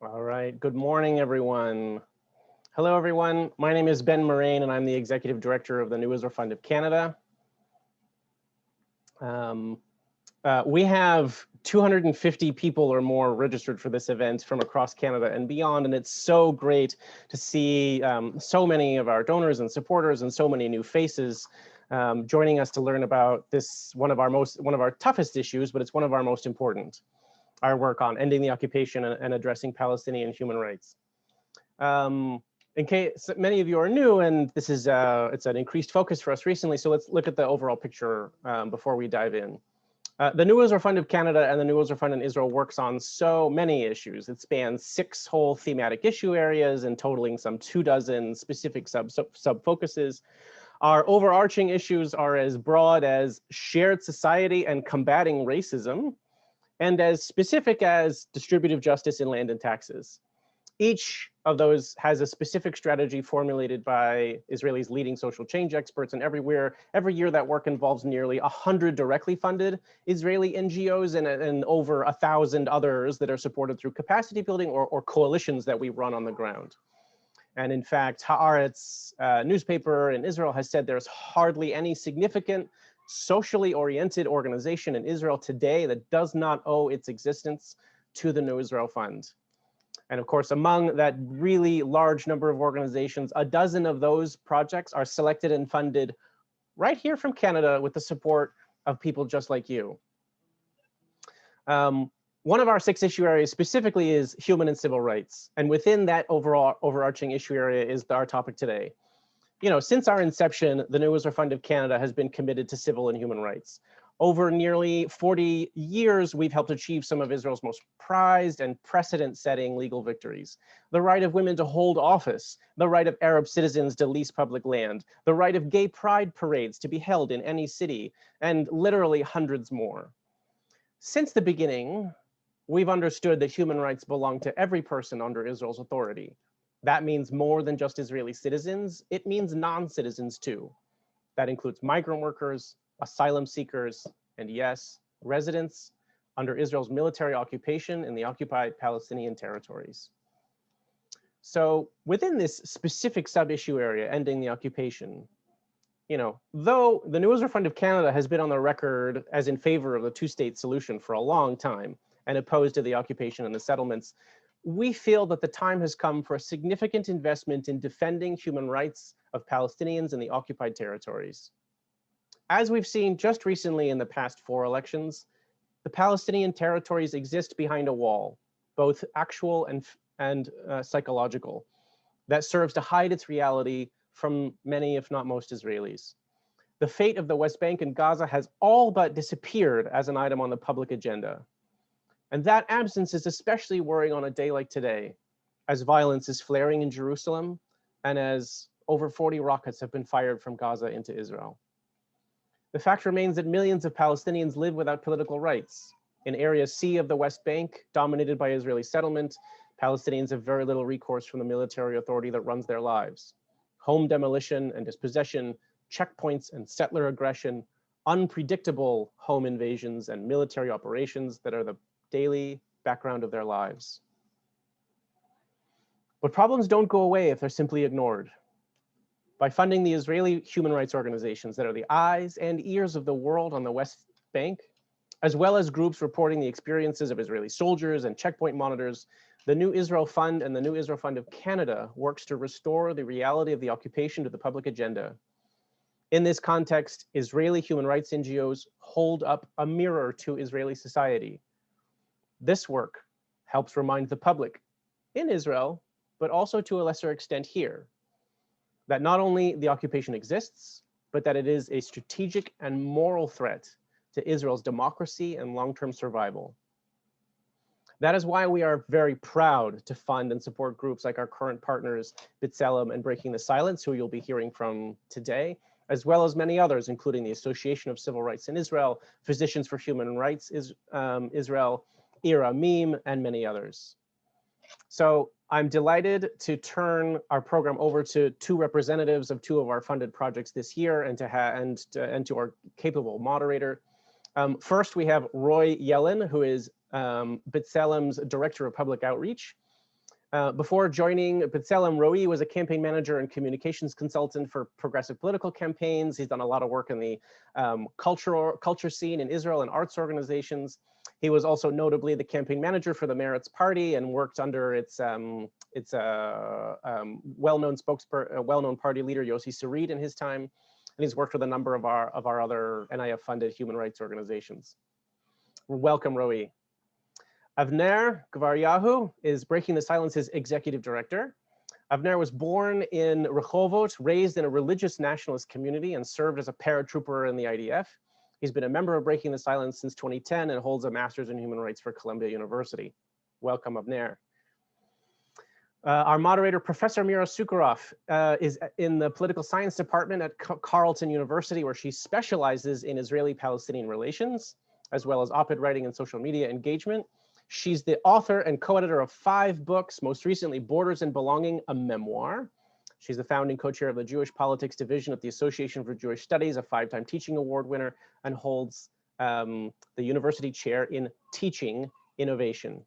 All right. Good morning, everyone. Hello, everyone. My name is Ben Murane, and I'm the Executive Director of the New Israel Fund of Canada. We have 250 people or more registered for this event from across Canada and beyond, and it's so great to see so many of our donors and supporters and so many new faces joining us to learn about this one of our toughest issues, but it's one of our most important. Our work on ending the occupation and addressing Palestinian human rights. In case many of you are new, and this is it's an increased focus for us recently, so let's look at the overall picture before we dive in. The New Israel Fund of Canada and the New Israel Fund in Israel works on so many issues. It spans 6 whole thematic issue areas and totaling some 24 specific sub-focuses. Our overarching issues are as broad as shared society and combating racism, and as specific as distributive justice in land and taxes. Each of those has a specific strategy formulated by Israelis' leading social change experts, and every year that work involves nearly 100 directly funded Israeli NGOs and over 1,000 others that are supported through capacity building or coalitions that we run on the ground. And in fact, Haaretz newspaper in Israel has said there's hardly any significant socially oriented organization in Israel today that does not owe its existence to the New Israel Fund. And of course, among that really large number of organizations, a dozen of those projects are selected and funded right here from Canada with the support of people just like you. One of our 6 issue areas specifically is human and civil rights. And within that overall overarching issue area is our topic today. Since our inception, the New Israel Fund of Canada has been committed to civil and human rights. Over nearly 40 years, we've helped achieve some of Israel's most prized and precedent-setting legal victories. The right of women to hold office, the right of Arab citizens to lease public land, the right of gay pride parades to be held in any city, and literally hundreds more. Since the beginning, we've understood that human rights belong to every person under Israel's authority. That means more than just Israeli citizens. It means non-citizens too. That includes migrant workers, asylum seekers, and yes, residents under Israel's military occupation in the occupied Palestinian territories. So within this specific sub-issue area, ending the occupation, though the New Israel Fund of Canada has been on the record as in favor of the 2-state solution for a long time and opposed to the occupation and the settlements, we feel that the time has come for a significant investment in defending human rights of Palestinians in the occupied territories. As we've seen just recently in the past 4 elections, the Palestinian territories exist behind a wall, both actual and psychological, that serves to hide its reality from many, if not most, Israelis. The fate of the West Bank and Gaza has all but disappeared as an item on the public agenda. And that absence is especially worrying on a day like today, as violence is flaring in Jerusalem and as over 40 rockets have been fired from Gaza into Israel. The fact remains that millions of Palestinians live without political rights. In Area C of the West Bank, dominated by Israeli settlement, Palestinians have very little recourse from the military authority that runs their lives. Home demolition and dispossession, checkpoints and settler aggression, unpredictable home invasions and military operations that are the daily background of their lives. But problems don't go away if they're simply ignored. By funding the Israeli human rights organizations that are the eyes and ears of the world on the West Bank, as well as groups reporting the experiences of Israeli soldiers and checkpoint monitors, the New Israel Fund and the New Israel Fund of Canada works to restore the reality of the occupation to the public agenda. In this context, Israeli human rights NGOs hold up a mirror to Israeli society. This work helps remind the public in Israel, but also to a lesser extent here, that not only the occupation exists, but that it is a strategic and moral threat to Israel's democracy and long-term survival. That is why we are very proud to fund and support groups like our current partners, B'Tselem and Breaking the Silence, who you'll be hearing from today, as well as many others, including the Association of Civil Rights in Israel, Physicians for Human Rights Israel, IRA Meme, and many others. So I'm delighted to turn our program over to 2 representatives of 2 of our funded projects this year and to our capable moderator. First, we have Roy Yellin, who is B'Tselem's Director of Public Outreach. Before joining B'Tselem, Roee was a campaign manager and communications consultant for progressive political campaigns. He's done a lot of work in the culture scene in Israel and arts organizations. He was also notably the campaign manager for the Meretz party and worked under its well-known party leader Yossi Sarid in his time. And he's worked with a number of our other NIF-funded human rights organizations. Welcome, Roee. Avner Gvaryahu is Breaking the Silence's executive director. Avner was born in Rehovot, raised in a religious nationalist community, and served as a paratrooper in the IDF. He's been a member of Breaking the Silence since 2010 and holds a master's in human rights for Columbia University. Welcome, Avner. Our moderator, Professor Mira Sucharov, is in the political science department at Carleton University, where she specializes in Israeli-Palestinian relations, as well as op-ed writing and social media engagement. She's the author and co-editor of 5 books, most recently Borders and Belonging, a memoir. She's the founding co-chair of the Jewish Politics Division at the Association for Jewish Studies, a 5-time teaching award winner, and holds the university chair in teaching innovation.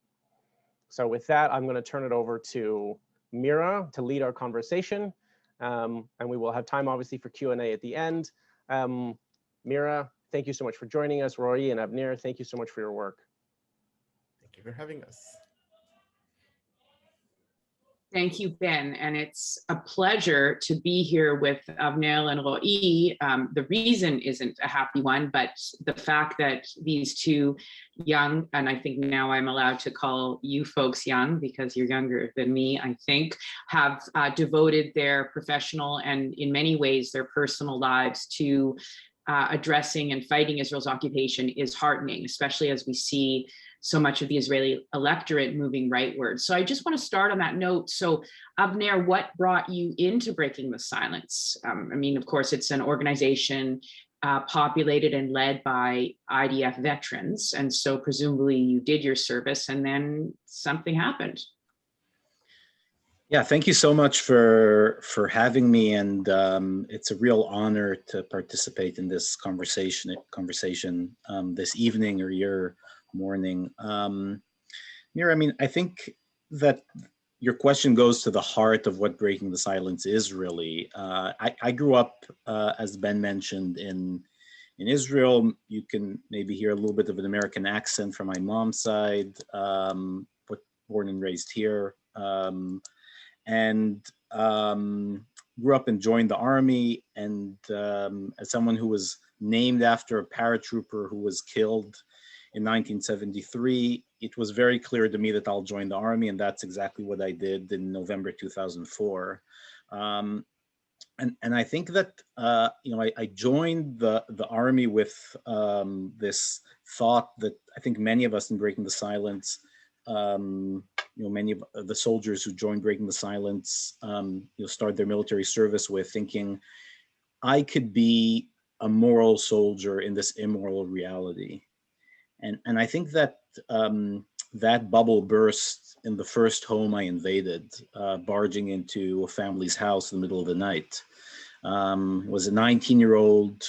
So with that, I'm going to turn it over to Mira to lead our conversation. And we will have time, obviously, for Q&A at the end. Mira, thank you so much for joining us. Roee and Avner, thank you so much for your work. Thank you for having us. Thank you, Ben, and it's a pleasure to be here with Avner and Roee. The reason isn't a happy one, but the fact that these two young, and I think now I'm allowed to call you folks young because you're younger than me, I think, have devoted their professional and in many ways their personal lives to addressing and fighting Israel's occupation is heartening, especially as we see so much of the Israeli electorate moving rightward. So I just want to start on that note. So Avner, what brought you into Breaking the Silence? I mean, of course, it's an organization populated and led by IDF veterans. And so presumably you did your service and then something happened. Yeah, thank you so much for having me. And it's a real honor to participate in this conversation this evening or your morning. Mira, I mean, I think that your question goes to the heart of what Breaking the Silence is really. I grew up, as Ben mentioned, in Israel. You can maybe hear a little bit of an American accent from my mom's side, but born and raised here. And grew up and joined the army. And as someone who was named after a paratrooper who was killed in 1973, it was very clear to me that I'll join the army, and that's exactly what I did in November 2004. And I think that I joined the army with this thought that I think many of us in Breaking the Silence, many of the soldiers who joined Breaking the Silence, start their military service with, thinking I could be a moral soldier in this immoral reality. And I think that that bubble burst in the first home I invaded, barging into a family's house in the middle of the night. Was a 19-year-old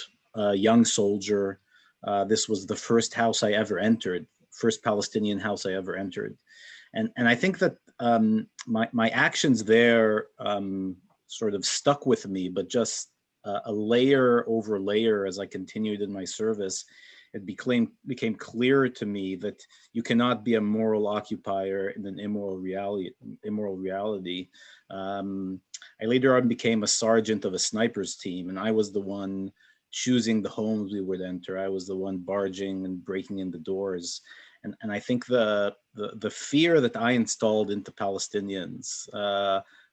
young soldier. This was the first house I ever entered, first Palestinian house I ever entered. And I think that my actions there sort of stuck with me, but just a layer over layer as I continued in my service, it became clear to me that you cannot be a moral occupier in an immoral reality. I later on became a sergeant of a sniper's team, and I was the one choosing the homes we would enter. I was the one barging and breaking in the doors. And I think the fear that I installed into Palestinians,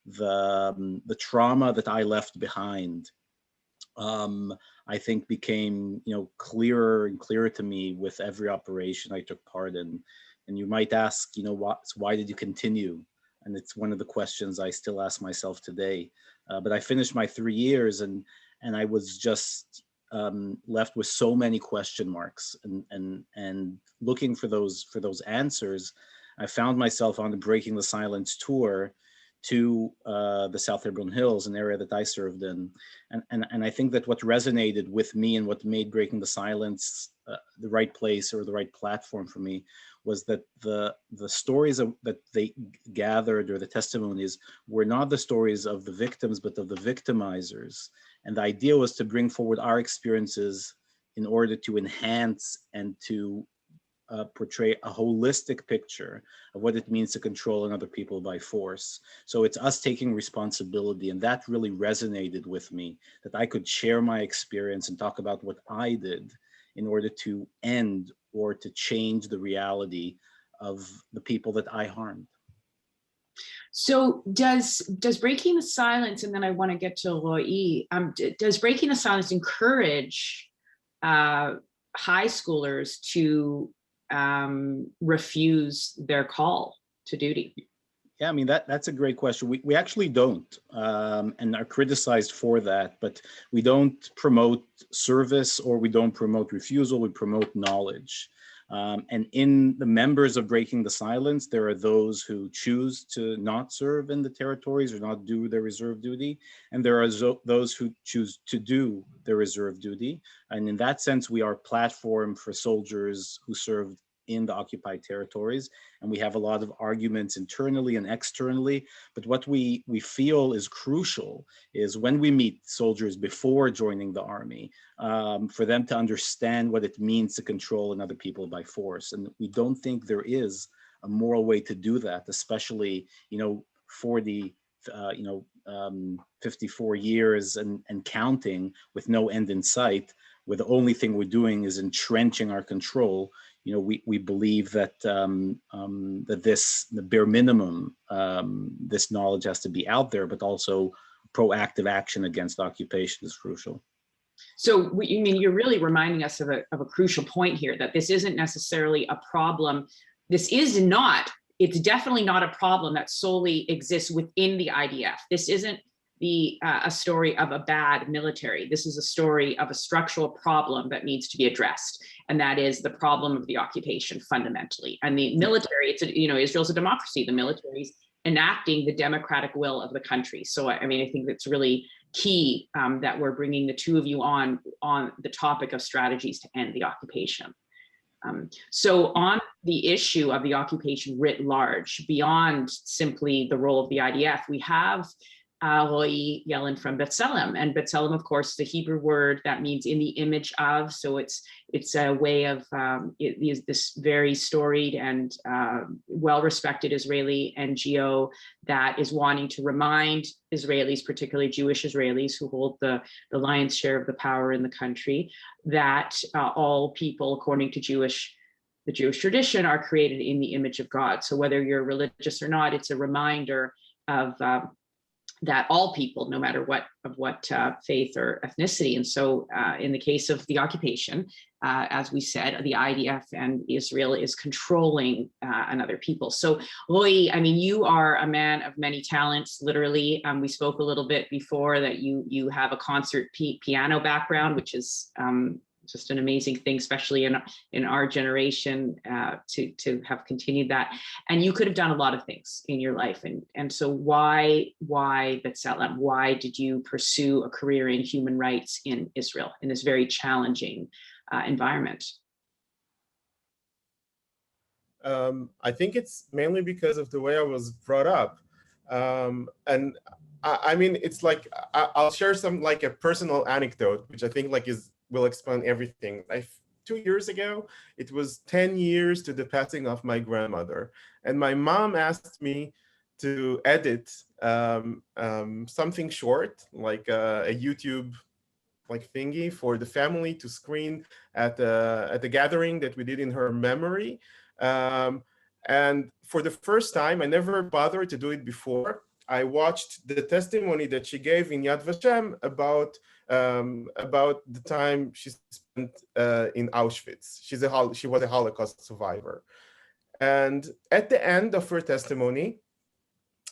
the trauma that I left behind, I think became clearer and clearer to me with every operation I took part in. And you might ask, why did you continue? And it's one of the questions I still ask myself today. But I finished my 3 years, and I was just left with so many question marks, and looking for those answers. I found myself on the Breaking the Silence tour to the South Hebron Hills, an area that I served in. And I think that what resonated with me and what made Breaking the Silence the right place or the right platform for me was that the stories that they gathered, or the testimonies, were not the stories of the victims, but of the victimizers. And the idea was to bring forward our experiences in order to enhance and to portray a holistic picture of what it means to control another people by force. So it's us taking responsibility, and that really resonated with me, that I could share my experience and talk about what I did in order to end or to change the reality of the people that I harmed. So does breaking the silence, and then I want to get to Roy, does breaking the silence encourage high schoolers to refuse their call to duty? Yeah, I mean, that's a great question. We actually don't, and are criticized for that, but we don't promote service, or we don't promote refusal, we promote knowledge. And in the members of Breaking the Silence, there are those who choose to not serve in the territories or not do their reserve duty. And there are those who choose to do their reserve duty. And in that sense, we are a platform for soldiers who served in the occupied territories. And we have a lot of arguments internally and externally. But what we feel is crucial is when we meet soldiers before joining the army, for them to understand what it means to control another people by force. And we don't think there is a moral way to do that, especially, for the 54 years and counting, with no end in sight, where the only thing we're doing is entrenching our control. We believe that that the bare minimum, this knowledge has to be out there, but also proactive action against occupation is crucial. So you're really reminding us of a crucial point here, that this isn't necessarily a problem. It's definitely not a problem that solely exists within the IDF. This isn't a story of a bad military. This is a story of a structural problem that needs to be addressed. And that is the problem of the occupation fundamentally. And the military, Israel's a democracy. The military is enacting the democratic will of the country. So, I think it's really key that we're bringing the two of you on the topic of strategies to end the occupation. So on the issue of the occupation writ large, beyond simply the role of the IDF, we have Roy Yellin from B'Tselem. And B'Tselem, of course, is the Hebrew word that means in the image of. So it's a way of, it is this very storied and well-respected Israeli NGO that is wanting to remind Israelis, particularly Jewish Israelis who hold the lion's share of the power in the country, that all people, according to the Jewish tradition, are created in the image of God. So whether you're religious or not, it's a reminder of that all people, no matter what faith or ethnicity. And so in the case of the occupation, as we said, the IDF and Israel is controlling another people. So Roy, you are a man of many talents, literally. We spoke a little bit before that you have a concert piano background, which is just an amazing thing, especially in our generation, to have continued that. And you could have done a lot of things in your life. And so why B'Tselem? Why did you pursue a career in human rights in Israel in this very challenging environment? I think it's mainly because of the way I was brought up. And it's like, I'll share some like a personal anecdote, which I think will explain everything. 2 years ago, it was 10 years to the passing of my grandmother. And my mom asked me to edit something short, like a YouTube thingy for the family to screen at the gathering that we did in her memory. And for the first time, I never bothered to do it before. I watched the testimony that she gave in Yad Vashem about the time she spent in Auschwitz. She was a Holocaust survivor. And at the end of her testimony,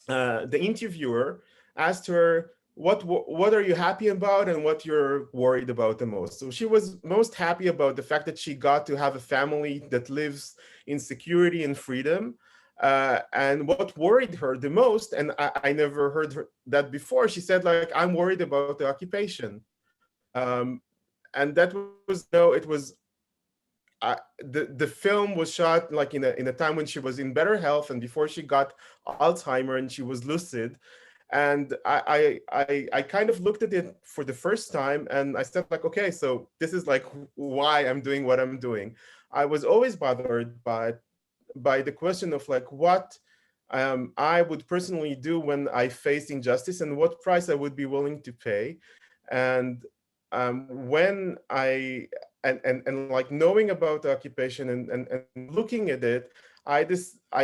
the interviewer asked her, what are you happy about and what you're worried about the most? So she was most happy about the fact that she got to have a family that lives in security and freedom. And what worried her the most, and I never heard that before, she said, I'm worried about the occupation. And that was, it was the film was shot like in a time when she was in better health and before she got Alzheimer and she was lucid. And I kind of looked at it for the first time and I said like, okay, so this is like why I'm doing what I'm doing. I was always bothered by the question of like what I would personally do when I faced injustice and what price I would be willing to pay. And when and like knowing about the occupation and looking at it, I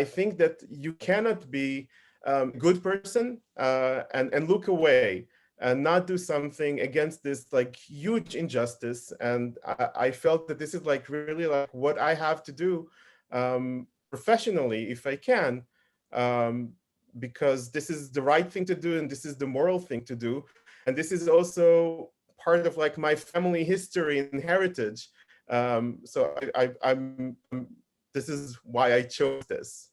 think that you cannot be a good person and look away and not do something against this like huge injustice. And I felt that this is like really like what I have to do professionally if I can, because this is the right thing to do and this is the moral thing to do. And this is also part of like my family history and heritage. So I'm this is why I chose this.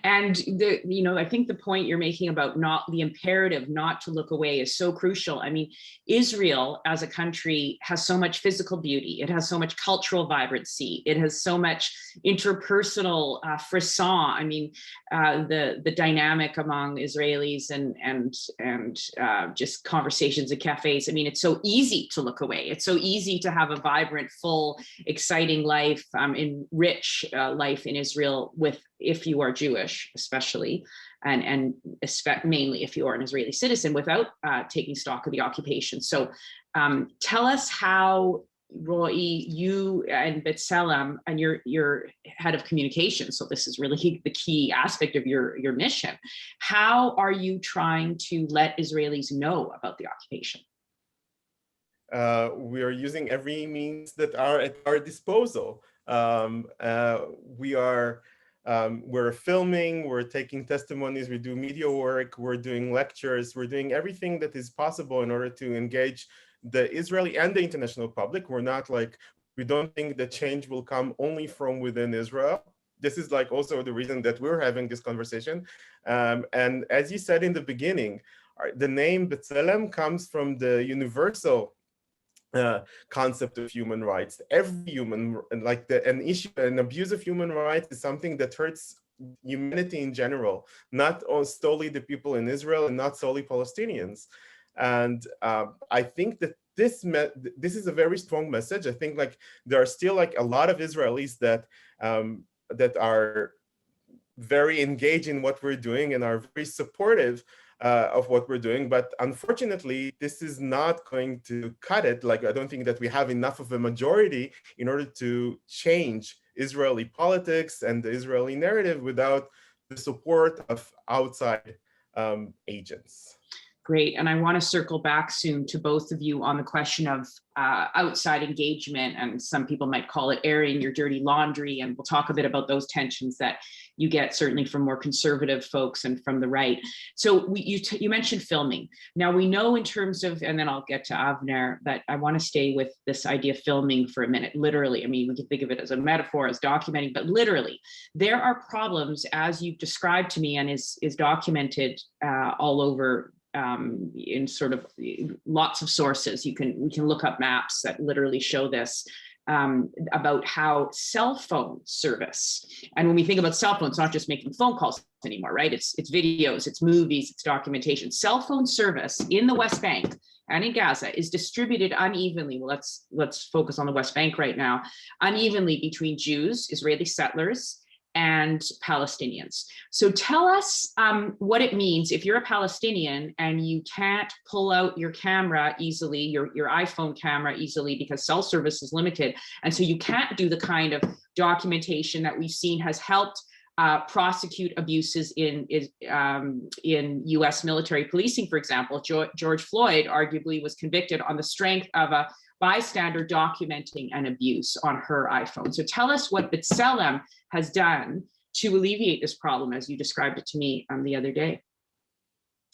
And I think the point you're making about the imperative not to look away is so crucial. I mean, Israel as a country has so much physical beauty. It has so much cultural vibrancy. It has so much interpersonal frisson. I mean, the dynamic among Israelis and just conversations at cafes. I mean, it's so easy to look away. It's so easy to have a vibrant, full, exciting life, rich life in Israel if you are Jewish, especially, and mainly if you are an Israeli citizen, without taking stock of the occupation. So tell us how, Roy, you and B'Tselem, and you're head of communication, so this is really the key aspect of your mission. How are you trying to let Israelis know about the occupation? We are using every means that are at our disposal. We're filming, we're taking testimonies, we do media work, we're doing lectures, we're doing everything that is possible in order to engage the Israeli and the international public. We don't think that change will come only from within Israel. This is like also the reason that we're having this conversation. And as you said in the beginning, the name B'Tselem comes from the universal concept of human rights. Every human, like an abuse of human rights is something that hurts humanity in general, not solely the people in Israel and not solely Palestinians. And I think that this is a very strong message. I think like there are still like a lot of Israelis that are very engaged in what we're doing and are very supportive of what we're doing. But unfortunately, this is not going to cut it. Like, I don't think that we have enough of a majority in order to change Israeli politics and the Israeli narrative without the support of outside agents. Great. And I want to circle back soon to both of you on the question of outside engagement, and some people might call it airing your dirty laundry. And we'll talk a bit about those tensions that you get certainly from more conservative folks and from the right. So you mentioned filming. Now we know in terms of, and then I'll get to Avner, that I want to stay with this idea of filming for a minute. Literally, I mean, we can think of it as a metaphor, as documenting, but literally there are problems, as you've described to me and is documented all over in sort of lots of sources. We can look up maps that literally show this, about how cell phone service, and when we think about cell phones, not just making phone calls anymore, right? It's videos, it's movies, it's documentation. Cell phone service in the West Bank and in Gaza is distributed unevenly. Well, let's focus on the West Bank right now. Unevenly between Jews, Israeli settlers, and Palestinians. So tell us what it means if you're a Palestinian and you can't pull out your camera easily, your iPhone camera easily, because cell service is limited. And so you can't do the kind of documentation that we've seen has helped prosecute abuses in US military policing, for example. George Floyd arguably was convicted on the strength of a bystander documenting an abuse on her iPhone. So tell us what B'Tselem has done to alleviate this problem, as you described it to me the other day.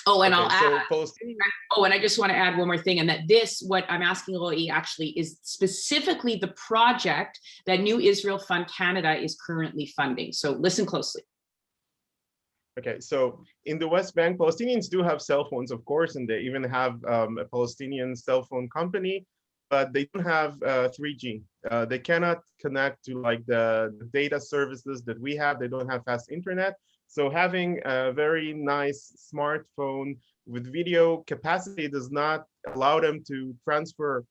Oh, and I'll add, and I just want to add one more thing, and that what I'm asking Roy actually is specifically the project that New Israel Fund Canada is currently funding. So listen closely. Okay, so in the West Bank, Palestinians do have cell phones, of course, and they even have a Palestinian cell phone company. but they don't have 3G. They cannot connect to like the data services that we have. They don't have fast internet. So having a very nice smartphone with video capacity does not allow them to transfer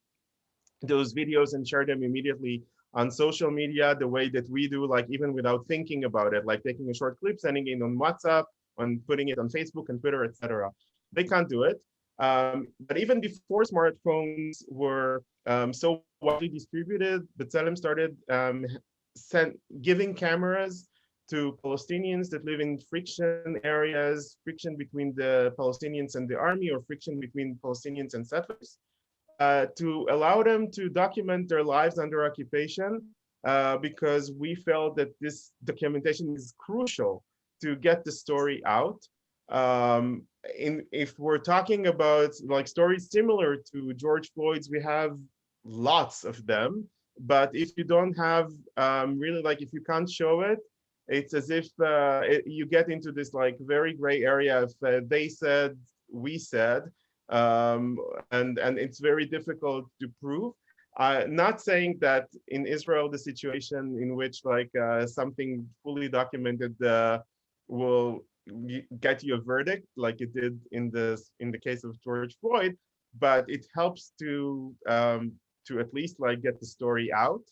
those videos and share them immediately on social media the way that we do, like even without thinking about it, like taking a short clip, sending it on WhatsApp, on putting it on Facebook and Twitter, etc. They can't do it. But even before smartphones were so widely distributed, B'Tselem started giving cameras to Palestinians that live in friction areas, friction between the Palestinians and the army, or friction between Palestinians and settlers, to allow them to document their lives under occupation, because we felt that this documentation is crucial to get the story out. If we're talking about like stories similar to George Floyd's, we have lots of them, but if you don't have really, like, if you can't show it, it's as if you get into this like very gray area of they said, we said, and it's very difficult to prove. Not saying that in Israel, the situation in which like something fully documented will get you a verdict like it did in the case of George Floyd, but it helps to at least like get the story out.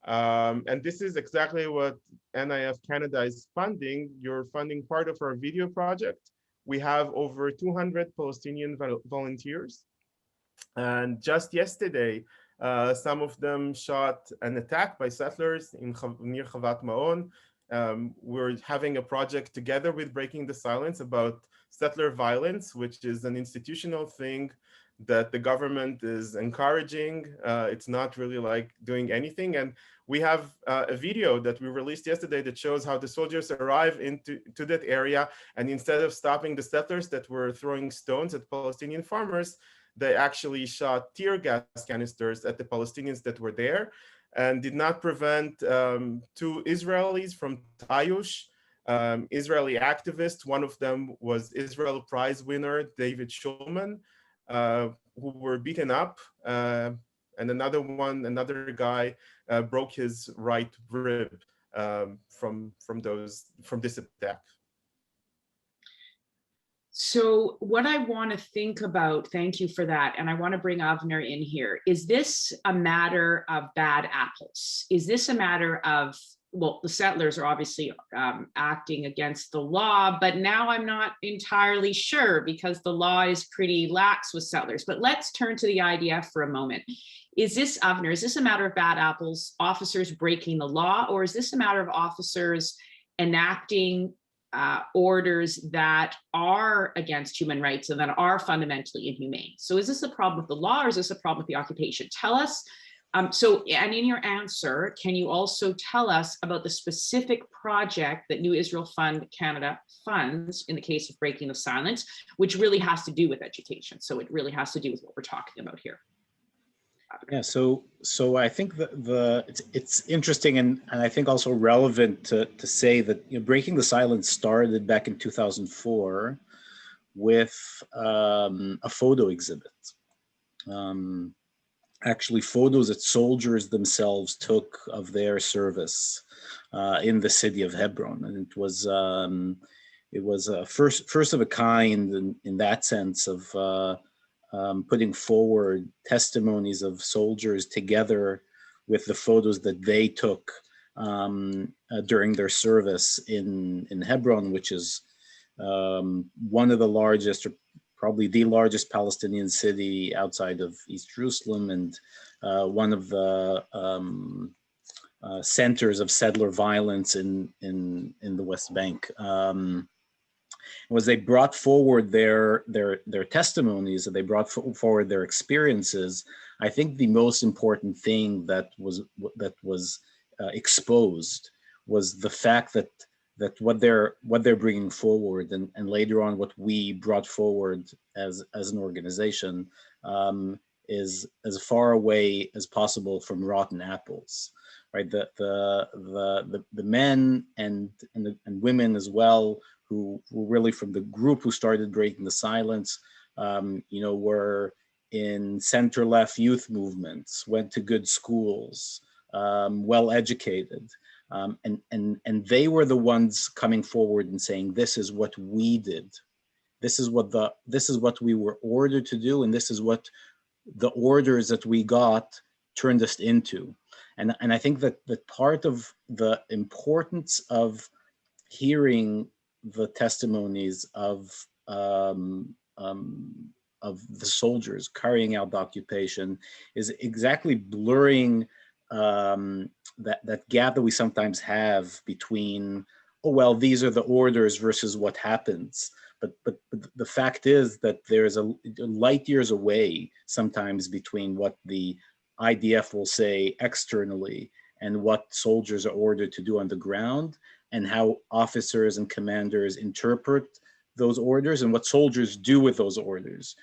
And this is exactly what NIF Canada is funding. You're funding part of our video project. We have over 200 Palestinian volunteers. And just yesterday, some of them shot an attack by settlers near Chavat Ma'on. We're having a project together with Breaking the Silence about settler violence, which is an institutional thing that the government is encouraging. It's not really like doing anything. And we have a video that we released yesterday that shows how the soldiers arrive into that area. And instead of stopping the settlers that were throwing stones at Palestinian farmers, they actually shot tear gas canisters at the Palestinians that were there, and did not prevent two Israelis from Tayush, Israeli activists. One of them was Israel Prize winner David Shulman, who were beaten up, and another guy broke his right rib from this attack. So what I want to think about, thank you for that, and I want to bring Avner in here. Is this a matter of bad apples? Is this a matter of, well, the settlers are obviously acting against the law, but now I'm not entirely sure because the law is pretty lax with settlers. But let's turn to the IDF for a moment. Is this, Avner, is this a matter of bad apples, officers breaking the law, or is this a matter of officers enacting orders that are against human rights and that are fundamentally inhumane? So is this a problem with the law, or is this a problem with the occupation? Tell us. And in your answer, can you also tell us about the specific project that New Israel Fund Canada funds in the case of Breaking the Silence, which really has to do with education. So it really has to do with what we're talking about here. Yeah, so I think it's interesting and I think also relevant to say that Breaking the Silence started back in 2004 with a photo exhibit. Actually, photos that soldiers themselves took of their service in the city of Hebron, and it was a first of a kind in that sense of putting forward testimonies of soldiers together with the photos that they took during their service in Hebron, which is one of the largest, or probably the largest Palestinian city outside of East Jerusalem, and one of the centers of settler violence in the West Bank. Was they brought forward their testimonies, and they brought forward their experiences. I think the most important thing that was exposed was the fact that what they're bringing forward, and later on what we brought forward as an organization, is as far away as possible from rotten apples, right? The men and women as well, who were really from the group who started Breaking the Silence, were in center-left youth movements, went to good schools, well-educated. And they were the ones coming forward and saying, this is what we did. This is what we were ordered to do, and this is what the orders that we got turned us into. And I think that part of the importance of hearing the testimonies of the soldiers carrying out the occupation is exactly blurring that gap that we sometimes have between, oh, well, these are the orders versus what happens. But the fact is that there's a light years away sometimes between what the IDF will say externally and what soldiers are ordered to do on the ground, and how officers and commanders interpret those orders and what soldiers do with those orders.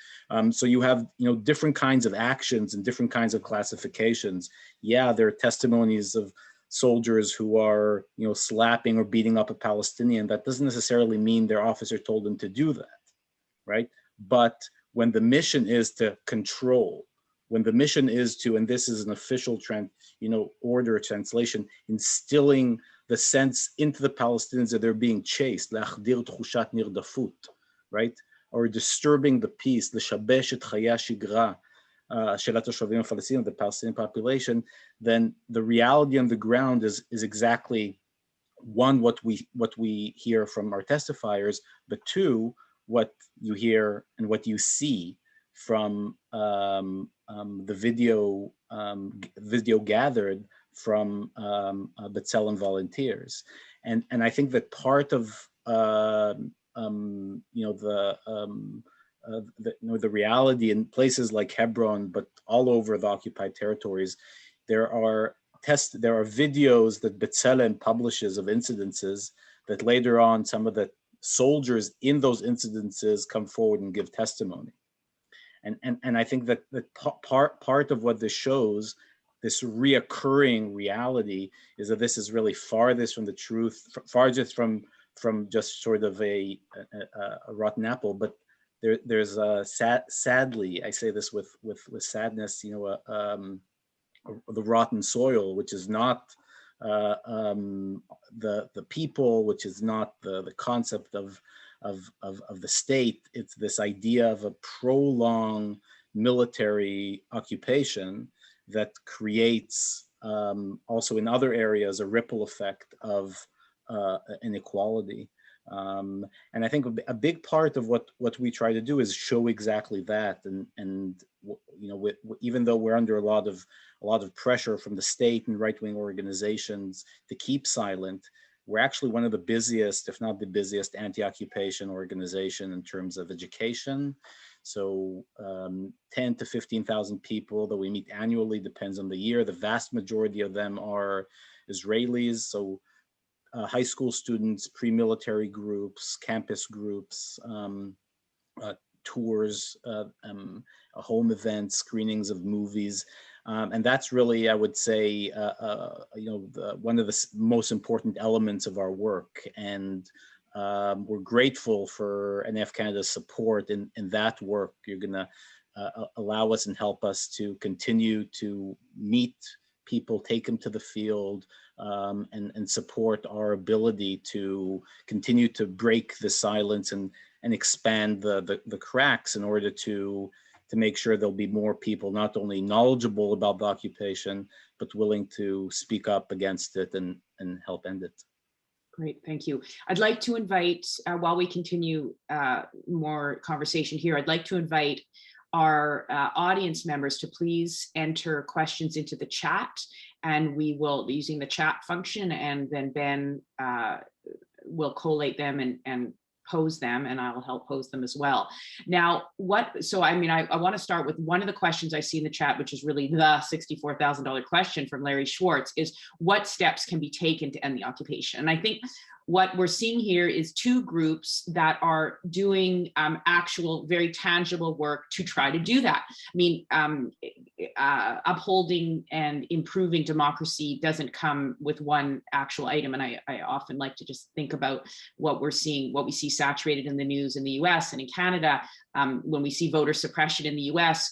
So you have, different kinds of actions and different kinds of classifications. Yeah, there are testimonies of soldiers who are, slapping or beating up a Palestinian. That doesn't necessarily mean their officer told them to do that, right? But when the mission is to control, when the mission is to, and this is an official order translation, instilling the sense into the Palestinians that they're being chased, right? Or disturbing the peace, the Palestinian population, then the reality on the ground is exactly, one, what we hear from our testifiers, but two, what you hear and what you see from the video gathered from B'Tselem volunteers, and I think that part of the reality in places like Hebron, but all over the occupied territories, there are videos that B'Tselem publishes of incidences that later on some of the soldiers in those incidences come forward and give testimony. And I think that part of what this shows, this reoccurring reality, is that this is really farthest from the truth, farthest from just sort of a rotten apple. But there's sadly, I say this with sadness, the rotten soil, which is not the people, which is not the concept of the state. It's this idea of a prolonged military occupation that creates also in other areas a ripple effect of inequality. And I think a big part of what we try to do is show exactly that. And even though we're under a lot of pressure from the state and right-wing organizations to keep silent, we're actually one of the busiest, if not the busiest, anti-occupation organization in terms of education. So 10 to 15,000 people that we meet annually, depends on the year. The vast majority of them are Israelis. So high school students, pre-military groups, campus groups, tours, home events, screenings of movies. And that's really, I would say, one of the most important elements of our work. And we're grateful for NF Canada's support in that work. You're gonna allow us and help us to continue to meet people, take them to the field, and support our ability to continue to break the silence and expand the cracks in order to make sure there'll be more people not only knowledgeable about the occupation, but willing to speak up against it and help end it. Great, thank you. I'd like to invite, while we continue more conversation here, I'd like to invite our audience members to please enter questions into the chat, and we will, using the chat function, and then Ben will collate them and pose them, and I'll help pose them as well. Now, I want to start with one of the questions I see in the chat, which is really the $64,000 question from Larry Schwartz, is what steps can be taken to end the occupation? And I think what we're seeing here is two groups that are doing actual, very tangible work to try to do that. I mean, upholding and improving democracy doesn't come with one actual item. And I often like to just think about what we're seeing, what we see saturated in the news in the US and in Canada. When we see voter suppression in the US,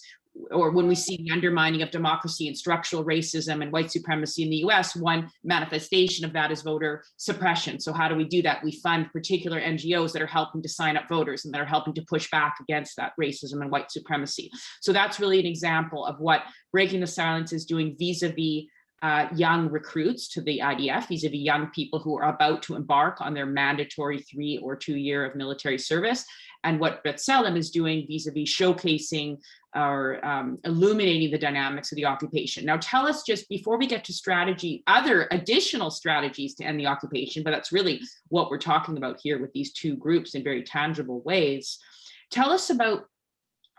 or when we see the undermining of democracy and structural racism and white supremacy in the US, one manifestation of that is voter suppression. So how do we do that? We fund particular NGOs that are helping to sign up voters and that are helping to push back against that racism and white supremacy. So that's really an example of what Breaking the Silence is doing vis-a-vis young recruits to the IDF, vis-a-vis young people who are about to embark on their mandatory 3 or 2 year of military service, and what B'Tselem is doing vis-a-vis showcasing or illuminating the dynamics of the occupation. Now tell us, just before we get to strategy, other additional strategies to end the occupation, but that's really what we're talking about here with these two groups in very tangible ways. Tell us about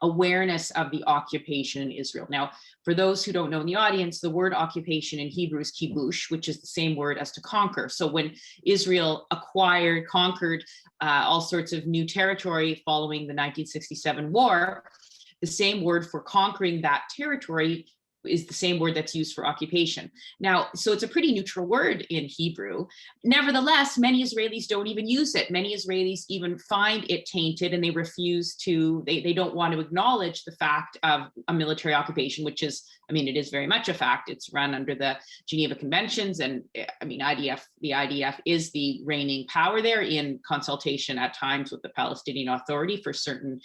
awareness of the occupation in Israel. Now, for those who don't know in the audience, the word occupation in Hebrew is kibush, which is the same word as to conquer. So when Israel conquered all sorts of new territory following the 1967 war, the same word for conquering that territory is the same word that's used for occupation. Now, so it's a pretty neutral word in Hebrew. Nevertheless, many Israelis don't even use it. Many Israelis even find it tainted, and they refuse to, they don't want to acknowledge the fact of a military occupation, which is, I mean, it is very much a fact. It's run under the Geneva Conventions, and I mean, the IDF is the reigning power there, in consultation at times with the Palestinian Authority for certain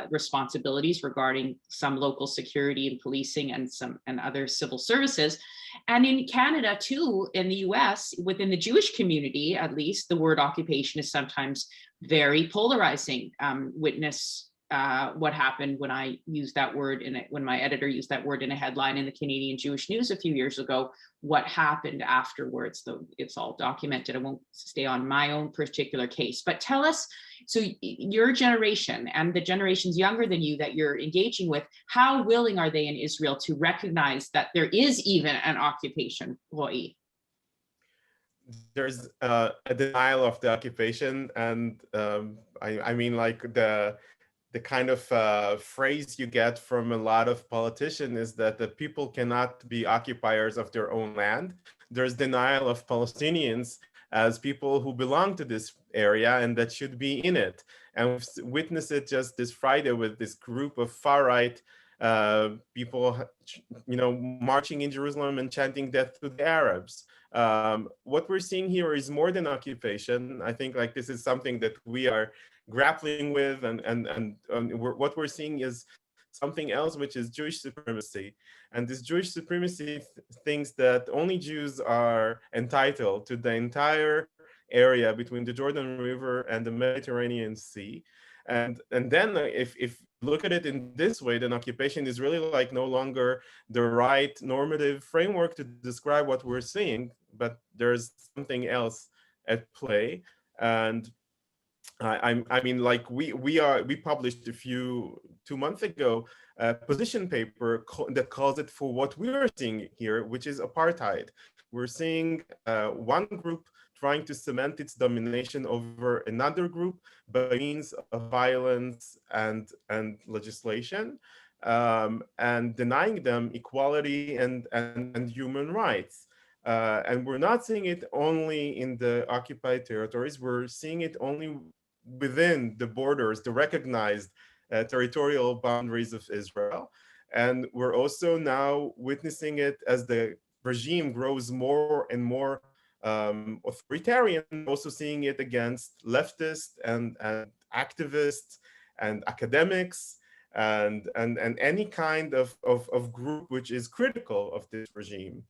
responsibilities regarding some local security and policing and other civil services. And in Canada too, in the US, within the Jewish community, at least, the word occupation is sometimes very polarizing. Witness what happened when I used that word when my editor used that word in a headline in the Canadian Jewish News a few years ago. What happened afterwards, though it's all documented. I won't stay on my own particular case, but tell us, so your generation and the generations younger than you that you're engaging with, how willing are they in Israel to recognize that there is even an occupation, Roy? There's a denial of the occupation, and I mean, like the kind of phrase you get from a lot of politicians is that the people cannot be occupiers of their own land. There's denial of Palestinians as people who belong to this area and that should be in it. And we've witnessed it just this Friday with this group of far-right people, you know, marching in Jerusalem and chanting death to the Arabs. What we're seeing here is more than occupation. I think like this is something that we are grappling with, and what we're seeing is something else, which is Jewish supremacy. And this Jewish supremacy thinks that only Jews are entitled to the entire area between the Jordan River and the Mediterranean Sea. And then if you look at it in this way, then occupation is really like no longer the right normative framework to describe what we're seeing, but there's something else at play. And I mean, like we published 2 months ago a position paper that calls it for what we are seeing here, which is apartheid. We're seeing one group trying to cement its domination over another group by means of violence and legislation, and denying them equality and human rights. And we're not seeing it only in the occupied territories. We're seeing it only within the borders, the recognized territorial boundaries of Israel. And we're also now witnessing it as the regime grows more and more authoritarian, also seeing it against leftists and activists and academics and any kind of group which is critical of this regime.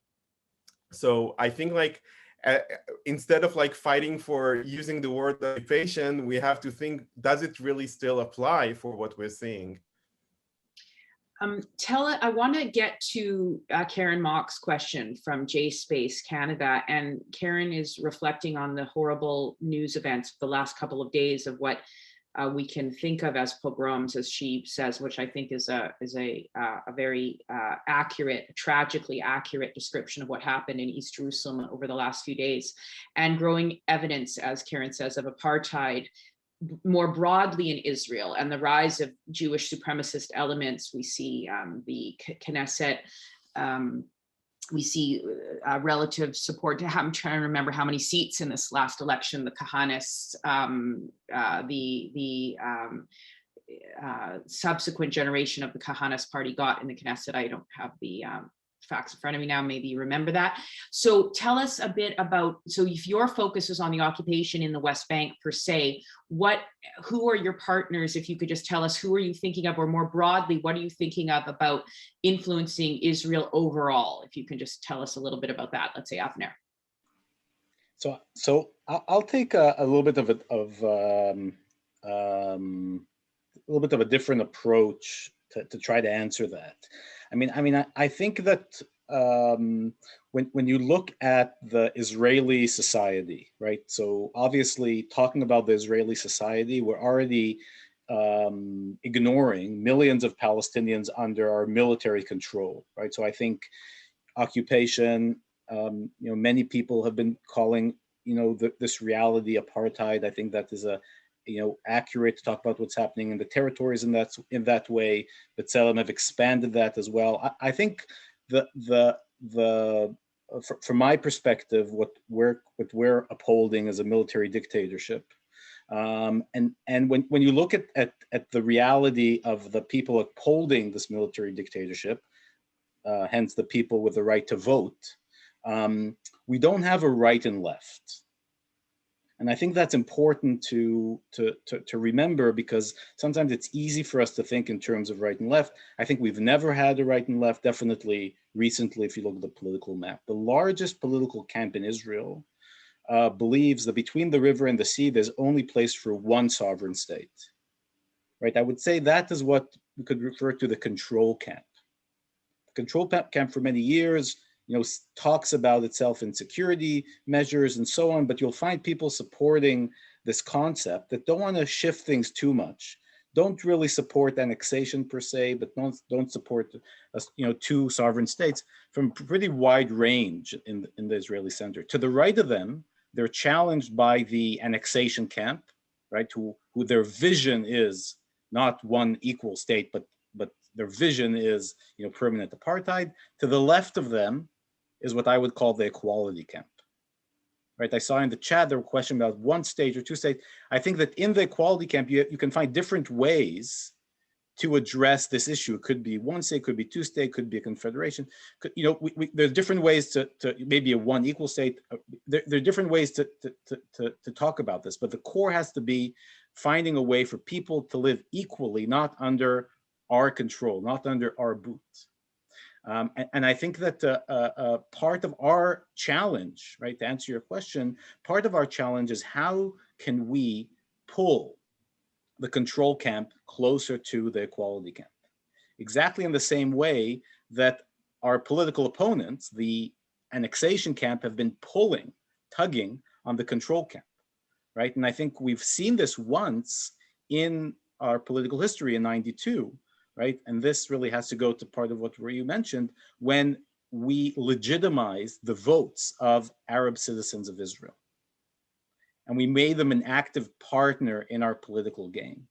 So I think like instead of like fighting for using the word occupation, we have to think, does it really still apply for what we're seeing? I want to get to Karen Mock's question from J Space Canada, and Karen is reflecting on the horrible news events of the last couple of days of what we can think of as pogroms, as she says, which I think is a very accurate, tragically accurate description of what happened in East Jerusalem over the last few days, and growing evidence, as Karen says, of apartheid more broadly in Israel and the rise of Jewish supremacist elements. We see the Knesset, we see relative support to, I'm trying to remember how many seats in this last election, the Kahanists, subsequent generation of the Kahanas party got in the Knesset. I don't have the facts in front of me now, maybe you remember that. So tell us a bit about, so if your focus is on the occupation in the West Bank per se, who are your partners? If you could just tell us, who are you thinking of, or more broadly, what are you thinking of about influencing Israel overall? If you can just tell us a little bit about that, let's say Avner. So I'll take a little bit of a different approach to try to answer that. I think that when you look at the Israeli society, right? So obviously, talking about the Israeli society, we're already ignoring millions of Palestinians under our military control, right? So I think occupation, many people have been calling, this reality apartheid. I think that is accurate to talk about what's happening in the territories in that way. But B'Tselem have expanded that as well. I think from my perspective, what we're upholding is a military dictatorship. And when you look at the reality of the people upholding this military dictatorship, hence the people with the right to vote, we don't have a right and left. And I think that's important to remember, because sometimes it's easy for us to think in terms of right and left. I think we've never had a right and left, definitely recently, if you look at the political map. The largest political camp in Israel believes that between the river and the sea, there's only place for one sovereign state, right? I would say that is what we could refer to the control camp. The control camp for many years, talks about itself in security measures and so on, but you'll find people supporting this concept that don't want to shift things too much, don't really support annexation per se, but don't support two sovereign states, from a pretty wide range in the Israeli center. To the right of them, they're challenged by the annexation camp, right? Who their vision is not one equal state, but their vision is permanent apartheid. To the left of them is what I would call the equality camp, right? I saw in the chat there were questions about one state or two states. I think that in the equality camp, you can find different ways to address this issue. It could be one state, could be two state, could be a confederation. There's different ways to maybe a one equal state. There are different ways to talk about this, but the core has to be finding a way for people to live equally, not under our control, not under our boot. And I think that part of our challenge, right, to answer your question, part of our challenge is how can we pull the control camp closer to the equality camp? Exactly in the same way that our political opponents, the annexation camp, have been tugging on the control camp, right? And I think we've seen this once in our political history in '92. Right? And this really has to go to part of what you mentioned, when we legitimized the votes of Arab citizens of Israel. And we made them an active partner in our political game.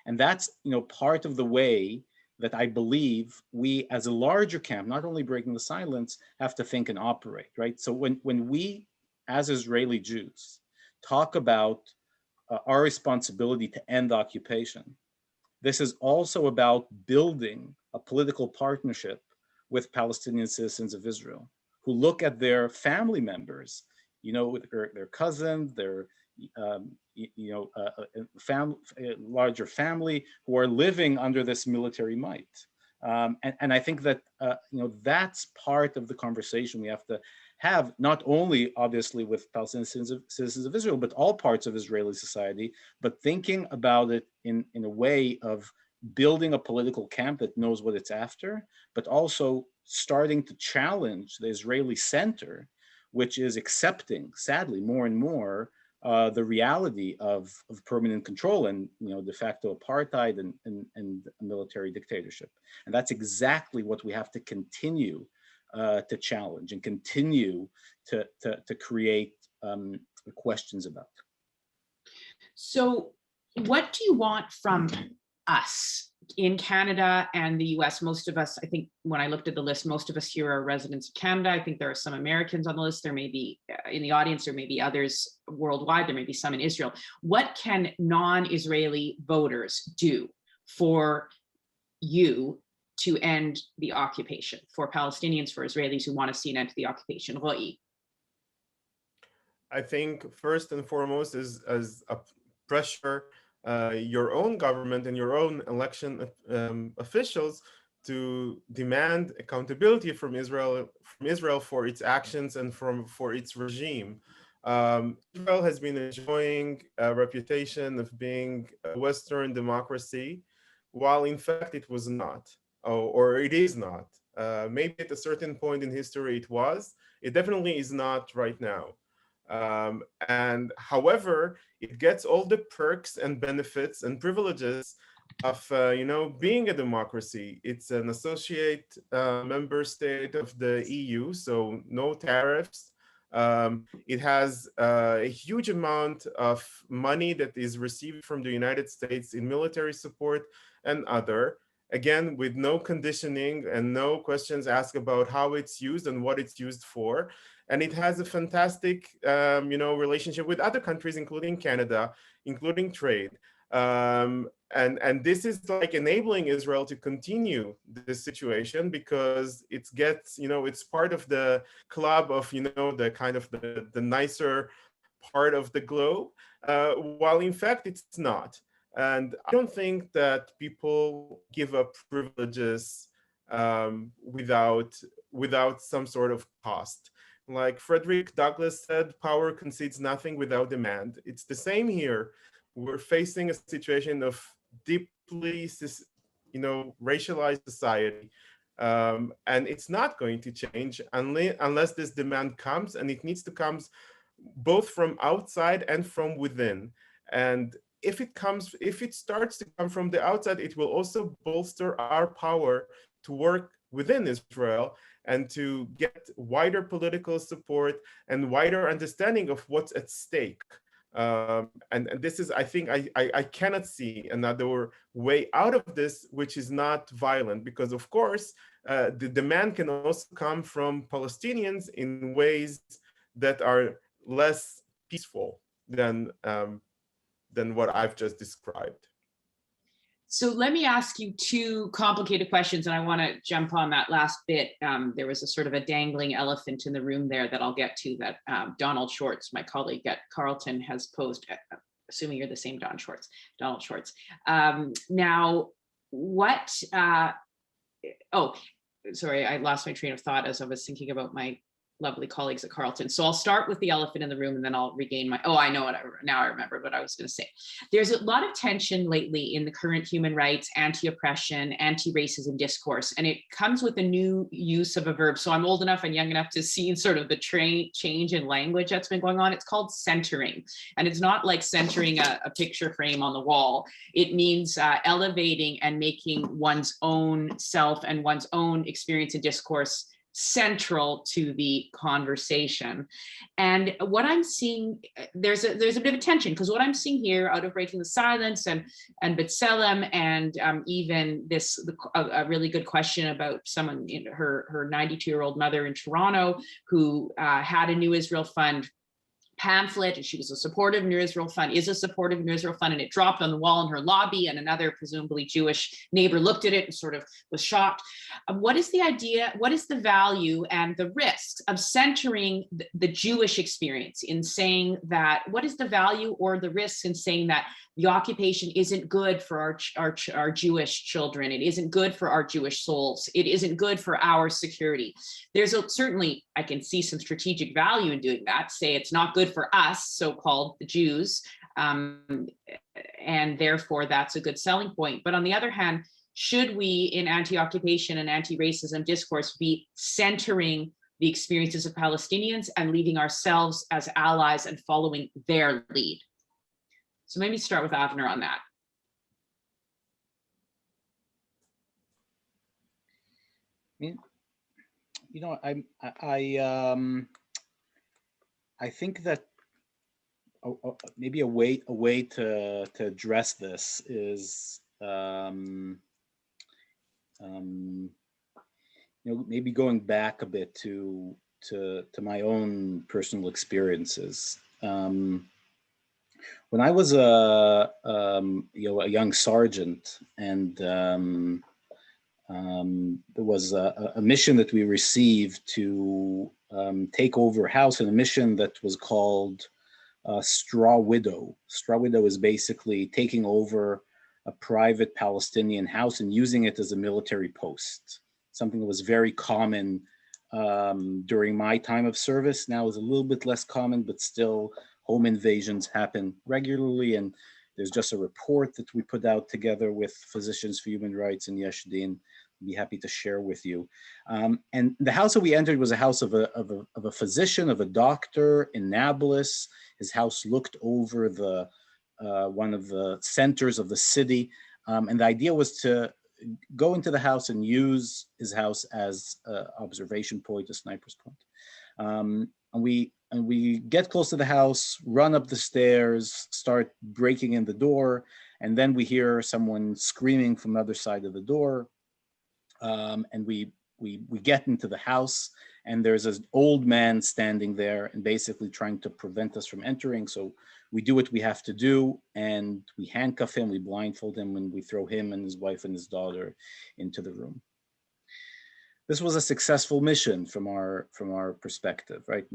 And that's part of the way that I believe we, as a larger camp, not only breaking the silence, have to think and operate, right? So when we, as Israeli Jews, talk about our responsibility to end occupation, this is also about building a political partnership with Palestinian citizens of Israel, who look at their family members, their cousins, their larger family, who are living under this military might. And I think that that's part of the conversation we have to have, not only obviously with Palestinian citizens of Israel, but all parts of Israeli society, but thinking about it in a way of building a political camp that knows what it's after, but also starting to challenge the Israeli center, which is accepting, sadly, more and more the reality of permanent control and de facto apartheid and military dictatorship. And that's exactly what we have to continue to challenge and continue to create questions about. So what do you want from us in Canada and the US? Most of us, I think when I looked at the list, most of us here are residents of Canada. I think there are some Americans on the list. There may be in the audience, there may be others worldwide. There may be some in Israel. What can non-Israeli voters do? for you to end the occupation, for Palestinians, for Israelis who want to see an end to the occupation? Ro'i. I think first and foremost is as a pressure your own government and your own election officials to demand accountability from Israel for its actions and for its regime. Israel has been enjoying a reputation of being a Western democracy, while in fact it was not, or it is not. Maybe at a certain point in history it was. It definitely is not right now. And however, it gets all the perks and benefits and privileges of being a democracy. It's an associate member state of the EU, so no tariffs. It has a huge amount of money that is received from the United States in military support and other, again, with no conditioning and no questions asked about how it's used and what it's used for. And it has a fantastic, relationship with other countries, including Canada, including trade. And this is like enabling Israel to continue this situation because it gets, it's part of the club of, the kind of the nicer part of the globe, while in fact it's not. And I don't think that people give up privileges without some sort of cost. Like Frederick Douglass said, power concedes nothing without demand. It's the same here. We're facing a situation of deeply, racialized society. And it's not going to change unless this demand comes, and it needs to come both from outside and from within. And if it starts to come from the outside, it will also bolster our power to work within Israel and to get wider political support and wider understanding of what's at stake. And this is, I think, I cannot see another way out of this, which is not violent, because of course, the demand can also come from Palestinians in ways that are less peaceful than what I've just described. So let me ask you two complicated questions, and I want to jump on that last bit. There was a sort of a dangling elephant in the room there that I'll get to, that Donald Schwartz, my colleague at Carleton, has posed, assuming you're the same Donald Schwartz. Now, what, sorry, I lost my train of thought as I was thinking about my lovely colleagues at Carleton. So I'll start with the elephant in the room and then I'll regain my, I know what now I remember what I was going to say. There's a lot of tension lately in the current human rights, anti-oppression, anti-racism discourse, and it comes with a new use of a verb. So I'm old enough and young enough to see sort of the change in language that's been going on. It's called centering, and it's not like centering a picture frame on the wall. It means elevating and making one's own self and one's own experience and discourse central to the conversation. And what I'm seeing, there's a bit of a tension, because what I'm seeing here out of Breaking the Silence and B'Tselem, and even a really good question about someone, her 92-year-old mother in Toronto who had a New Israel Fund pamphlet, and she was a supportive New Israel Fund, is a supportive New Israel Fund, and it dropped on the wall in her lobby, and another presumably Jewish neighbor looked at it and sort of was shocked. What is the idea, what is the value and the risks of centering the Jewish experience in saying that, what is the value or the risks in saying that the occupation isn't good for our Jewish children, it isn't good for our Jewish souls, it isn't good for our security? There's certainly, I can see some strategic value in doing that, say it's not good for us, so-called the Jews, and therefore that's a good selling point. But on the other hand, should we in anti-occupation and anti-racism discourse be centering the experiences of Palestinians and leading ourselves as allies and following their lead? So maybe start with Avner on that. I think that maybe a way to address this is maybe going back a bit to my own personal experiences. When I was a young sergeant, and there was a mission that we received to take over a house, and a mission that was called Straw Widow. Straw Widow is basically taking over a private Palestinian house and using it as a military post. Something that was very common during my time of service. Now is a little bit less common, but still home invasions happen regularly. And there's just a report that we put out together with Physicians for Human Rights and Yesh Din. I'd be happy to share with you. And the house that we entered was a house of a physician, of a doctor in Nablus. His house looked over the one of the centers of the city. And the idea was to go into the house and use his house as an observation point, a sniper's point. And we get close to the house, run up the stairs, start breaking in the door, and then we hear someone screaming from the other side of the door. And we get into the house, and there's an old man standing there and basically trying to prevent us from entering. So we do what we have to do, and we handcuff him, we blindfold him, and we throw him and his wife and his daughter into the room. This was a successful mission from our perspective, right?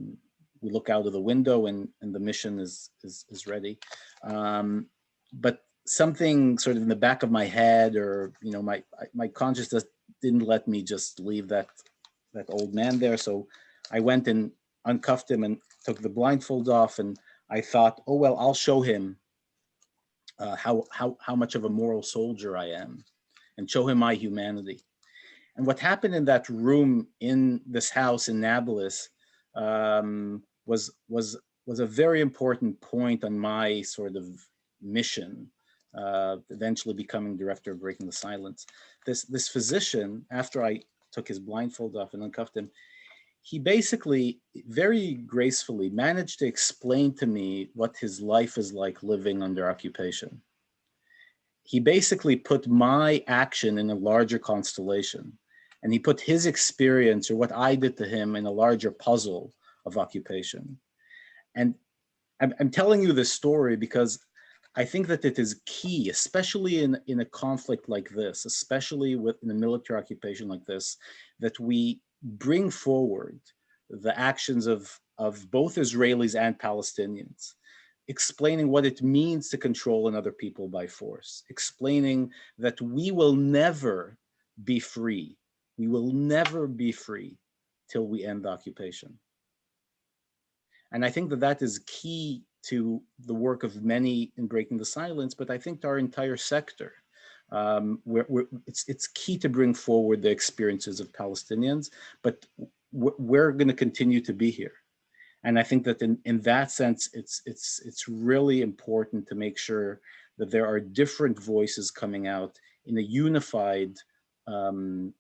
We look out of the window, and the mission is ready. But something sort of in the back of my head, or my consciousness didn't let me just leave that old man there. So I went and uncuffed him and took the blindfold off, and I thought, oh well, I'll show him how much of a moral soldier I am, and show him my humanity. And what happened in that room in this house in Nablus was a very important point on my sort of mission, eventually becoming director of Breaking the Silence. This physician, after I took his blindfold off and uncuffed him, he basically very gracefully managed to explain to me what his life is like living under occupation. He basically put my action in a larger constellation, and he put his experience, or what I did to him, in a larger puzzle of occupation. And I'm telling you this story because I think that it is key, especially in a conflict like this, especially in a military occupation like this, that we bring forward the actions of both Israelis and Palestinians, explaining what it means to control another people by force, explaining that we will never be free. We will never be free till we end the occupation. And I think that is key to the work of many in Breaking the Silence, but I think to our entire sector. It's key to bring forward the experiences of Palestinians, but we're going to continue to be here. And I think that in that sense, it's really important to make sure that there are different voices coming out in a unified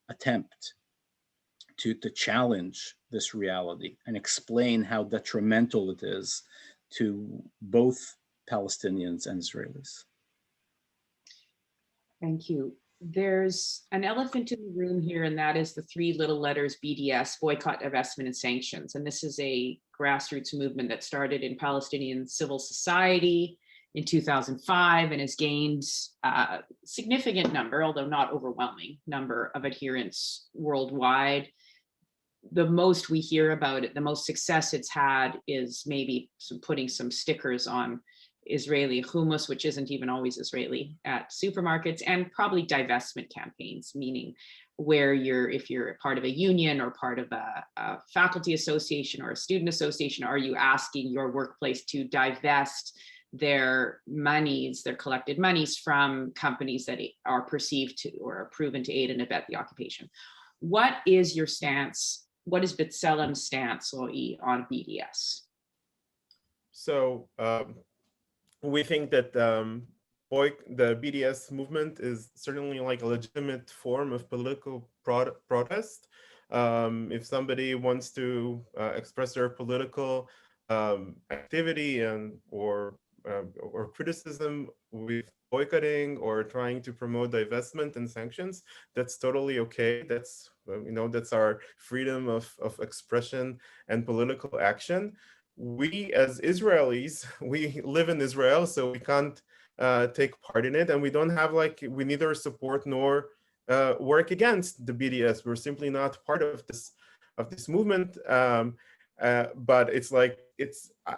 attempt to challenge this reality and explain how detrimental it is to both Palestinians and Israelis. Thank you. There's an elephant in the room here, and that is the three little letters BDS, boycott, divestment, and sanctions. And this is a grassroots movement that started in Palestinian civil society in 2005 and has gained a significant number, although not overwhelming, number of adherents worldwide. The most we hear about it, the most success it's had is maybe putting some stickers on Israeli hummus, which isn't even always Israeli, at supermarkets, and probably divestment campaigns, meaning where if you're part of a union or part of a faculty association or a student association, are you asking your workplace to divest their monies, their collected monies, from companies that are perceived to or are proven to aid and abet the occupation? What is your stance? What is B'Tselem's stance on BDS? So we think that the BDS movement is certainly like a legitimate form of political protest. If somebody wants to express their political activity or criticism with boycotting or trying to promote divestment and sanctions, that's totally okay. That's that's our freedom of expression and political action. we as Israelis, we live in Israel, so we can't take part in it, and we don't have we neither support nor work against the BDS. We're simply not part of this movement. But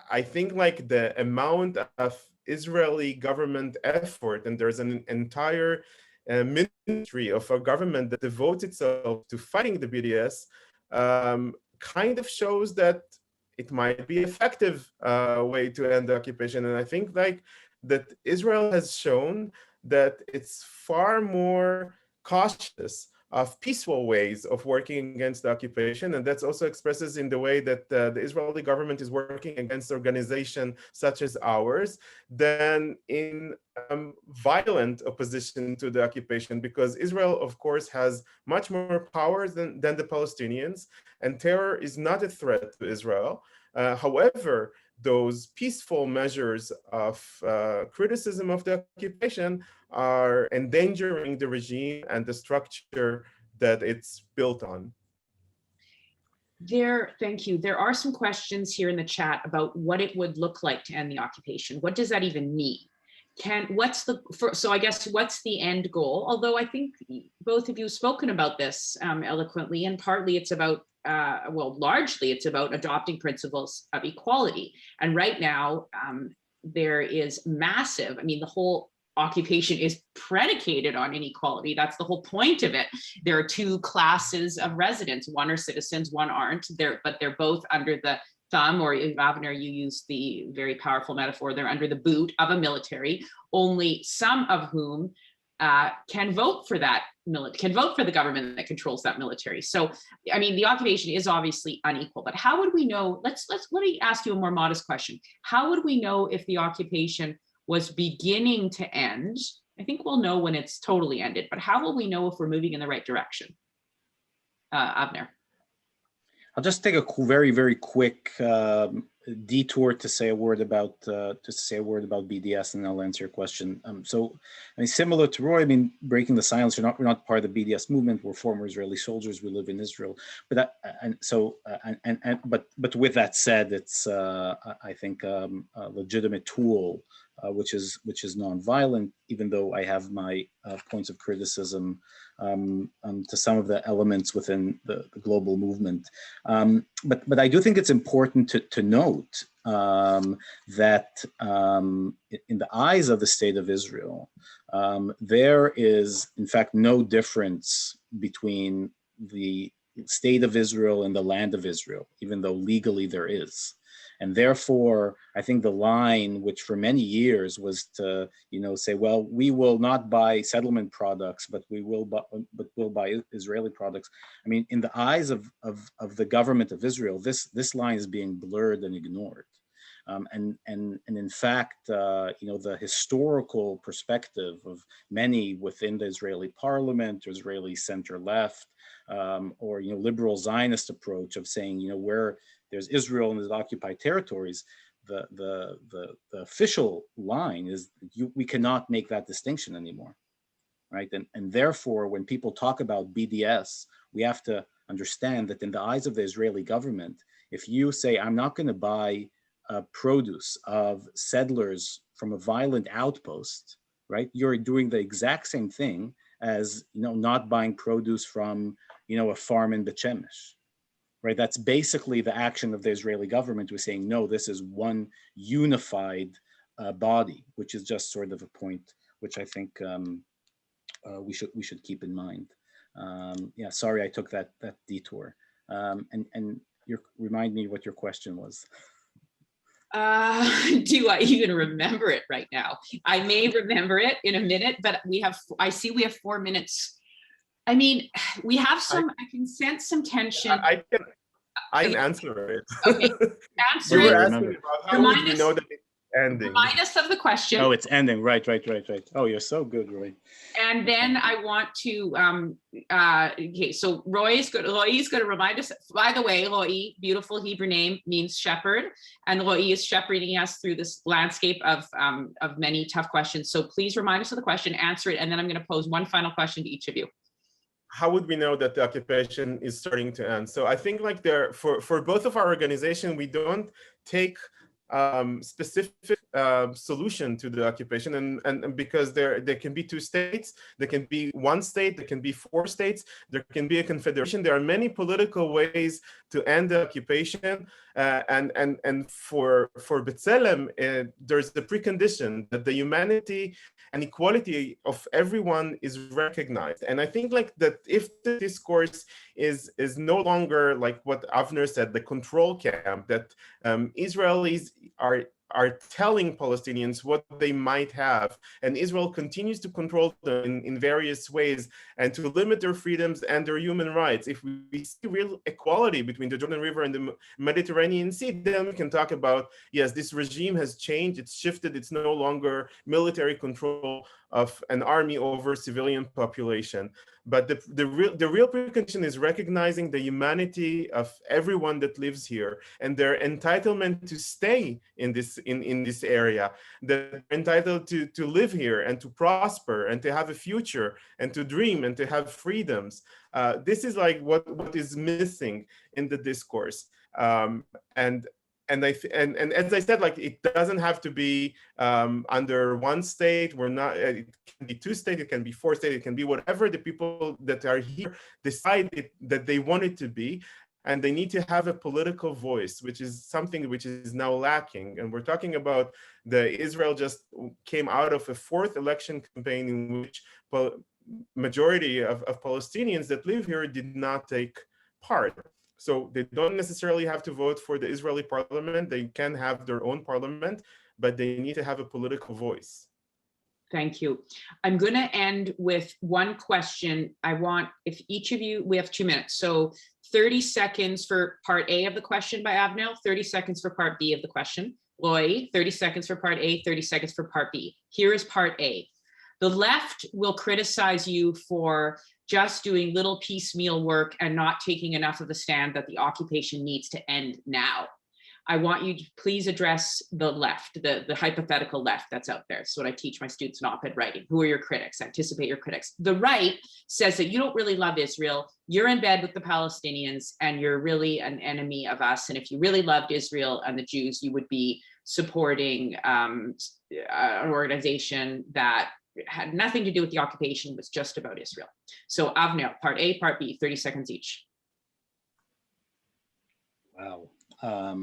I think the amount of Israeli government effort, and there's an entire ministry of a government that devotes itself to fighting the BDS, kind of shows that it might be effective way to end the occupation. And I think that Israel has shown that it's far more cautious of peaceful ways of working against the occupation. And that's also expresses in the way that the Israeli government is working against organizations such as ours than in violent opposition to the occupation, because Israel, of course, has much more power than the Palestinians, and terror is not a threat to Israel. However, those peaceful measures of criticism of the occupation are endangering the regime and the structure that it's built on. Thank you. There are some questions here in the chat about what it would look like to end the occupation. What does that even mean? So I guess what's the end goal? Although I think both of you have spoken about this eloquently, and partly it's about largely it's about adopting principles of equality. And right now, there is massive, the whole occupation is predicated on inequality. That's the whole point of it. There are two classes of residents. One are citizens, one aren't. But they're both under the thumb, or Avner, you use the very powerful metaphor, they're under the boot of a military, only some of whom can vote for the government that controls that military. So, the occupation is obviously unequal, but how would we know, let me ask you a more modest question. How would we know if the occupation was beginning to end? I think we'll know when it's totally ended, but how will we know if we're moving in the right direction? Avner. I'll just take a very, very quick detour to say a word about BDS, and I'll answer your question. Similar to Roy, breaking the silence. We're not part of the BDS movement. We're former Israeli soldiers. We live in Israel. But with that said, it's I think a legitimate tool, which is nonviolent. Even though I have my points of criticism to some of the elements within the global movement. But I do think it's important to note that in the eyes of the state of Israel, there is in fact no difference between the state of Israel and the land of Israel, even though legally there is. And therefore, I think the line, which for many years was to, say, well, we will not buy settlement products, but we'll buy Israeli products. In the eyes of the government of Israel, this line is being blurred and ignored. And in fact, the historical perspective of many within the Israeli parliament, or Israeli center-left, or liberal Zionist approach of saying, where there's Israel and there's occupied territories, the official line is we cannot make that distinction anymore, right? And therefore, when people talk about BDS, we have to understand that in the eyes of the Israeli government, if you say, I'm not going to buy produce of settlers from a violent outpost, right? You're doing the exact same thing as not buying produce from a farm in Bet Shemesh. Right, that's basically the action of the Israeli government. We're saying, no, this is one unified body, which is just sort of a point which I think we should keep in mind. Sorry, I took that detour. And remind me what your question was. Do I even remember it right now? I may remember it in a minute, but I see we have 4 minutes. We have I can sense some tension. I can answer it. Okay, answer you it. were asking about how would we know that it's ending? Remind us of the question. Oh, it's ending. Right. Oh, you're so good, Roy. And then I want to, okay, so Roy's going to remind us. By the way, Roy, beautiful Hebrew name, means shepherd. And Roy is shepherding us through this landscape of many tough questions. So please remind us of the question, answer it, and then I'm going to pose one final question to each of you. how would we know that the occupation is starting to end? So I think like for both of our organization, we don't take specific solution to the occupation, and because there can be 2 states, there can be 1 state, there can be 4 states, there can be a confederation. There are many political ways to end the occupation, and for B'Tselem, there's the precondition that the humanity and equality of everyone is recognized. And I think like that if the discourse is no longer like what Avner said, the control camp, that Israelis are telling Palestinians what they might have, and Israel continues to control them in various ways and to limit their freedoms and their human rights. If we see real equality between the Jordan River and the Mediterranean Sea, then we can talk about, yes, this regime has changed, it's shifted, it's no longer military control of an army over civilian population. But the real precondition is recognizing the humanity of everyone that lives here and their entitlement to stay in this area. They're entitled to live here and to prosper and to have a future and to dream and to have freedoms. This is like what is missing in the discourse. And as I said, like it doesn't have to be under 1 state. We're not. It can be 2 states. It can be 4 states. It can be whatever the people that are here decide that they want it to be, and they need to have a political voice, which is something which is now lacking. And we're talking about Israel just came out of a 4th election campaign in which majority of Palestinians that live here did not take part. So they don't necessarily have to vote for the Israeli parliament. They can have their own parliament, but they need to have a political voice. Thank you. I'm going to end with one question. I want, if each of you, we have 2 minutes. So 30 seconds for part A of the question by Avner, 30 seconds for part B of the question. Roy, 30 seconds for part A, 30 seconds for part B. Here is part A. The left will criticize you for just doing little piecemeal work and not taking enough of a stand that the occupation needs to end now. I want you to please address the left, the hypothetical left that's out there. It's what I teach my students in op-ed writing. Who are your critics? Anticipate your critics. The right says that you don't really love Israel. You're in bed with the Palestinians and you're really an enemy of us. And if you really loved Israel and the Jews, you would be supporting an organization that had nothing to do with the occupation, was just about Israel. So Avner, part A, part B, 30 seconds each. Wow. I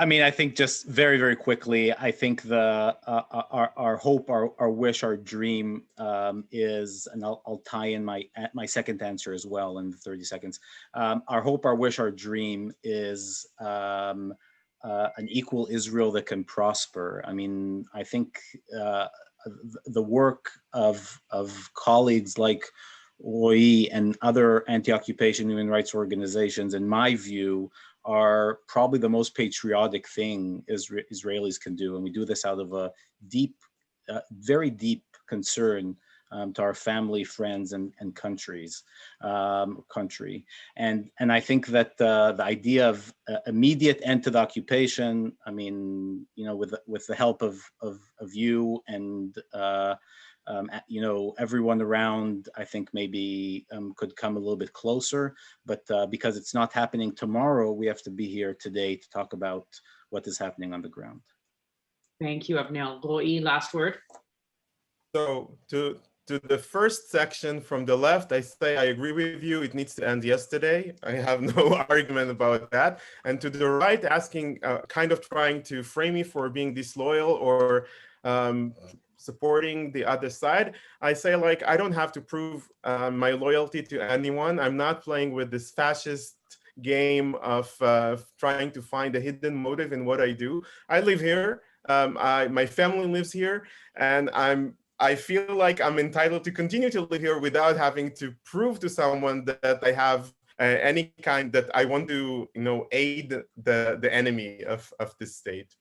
mean, I think just very, very quickly, I think our hope, our wish, our dream is, and I'll tie in my second answer as well in the 30 seconds. Our hope, our wish, our dream is an equal Israel that can prosper. I mean, I think the work of colleagues like Roy and other anti-occupation human rights organizations, in my view, are probably the most patriotic thing Israelis can do. And we do this out of a deep, very deep concern to our family, friends, and country. And I think that the idea of immediate end to the occupation, I mean, you know, with the help of you and you know, everyone around, I think maybe could come a little bit closer, but because it's not happening tomorrow, we have to be here today to talk about what is happening on the ground. Thank you, Avner. Roy, last word. So to the first section from the left, I say I agree with you. It needs to end yesterday. I have no argument about that. And to the right, asking, kind of trying to frame me for being disloyal or supporting the other side, I say, like, I don't have to prove my loyalty to anyone. I'm not playing with this fascist game of trying to find a hidden motive in what I do. I live here. My family lives here, and I feel like I'm entitled to continue to live here without having to prove to someone that I have any kind, that I want to, you know, aid the enemy of this state.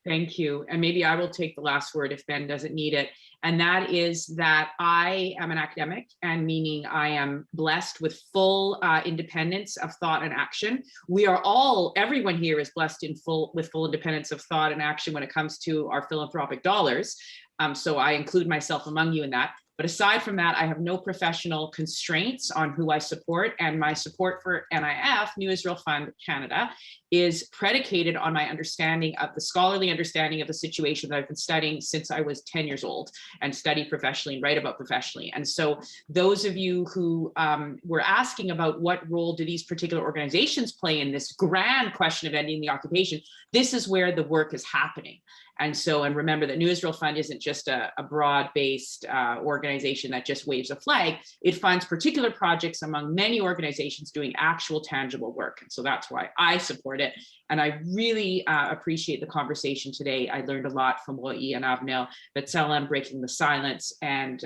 Thank you. And maybe I will take the last word if Ben doesn't need it. And that is that I am an academic, and meaning I am blessed with full independence of thought and action. We are all, everyone here is blessed with full independence of thought and action when it comes to our philanthropic dollars. So I include myself among you in that. But aside from that, I have no professional constraints on who I support, and my support for NIF, New Israel Fund Canada, is predicated on my understanding of the scholarly understanding of the situation that I've been studying since I was 10 years old and study professionally and write about professionally. And so those of you who were asking about what role do these particular organizations play in this grand question of ending the occupation, this is where the work is happening. And so, and remember that New Israel Fund isn't just a broad-based organization that just waves a flag. It funds particular projects among many organizations doing actual tangible work. And so that's why I support it. And I really appreciate the conversation today. I learned a lot from Ro'i and Avner, B'Tselem breaking the silence, and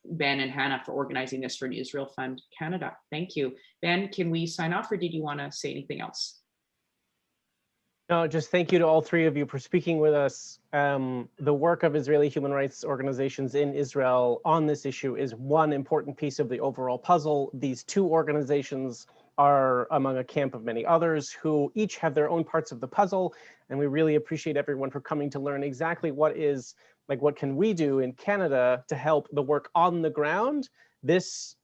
Ben and Hannah for organizing this for New Israel Fund Canada. Thank you. Ben, can we sign off, or did you want to say anything else? No, just thank you to all three of you for speaking with us. The work of Israeli human rights organizations in Israel on this issue is one important piece of the overall puzzle. These two organizations are among a camp of many others who each have their own parts of the puzzle. And we really appreciate everyone for coming to learn exactly what can we do in Canada to help the work on the ground. This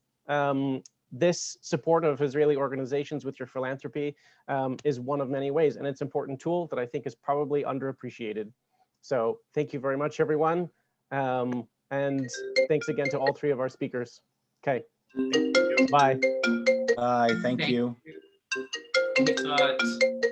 support of Israeli organizations with your philanthropy is one of many ways, and it's an important tool that I think is probably underappreciated. So thank you very much, everyone. And thanks again to all three of our speakers. Okay, bye. Bye, thank you. you.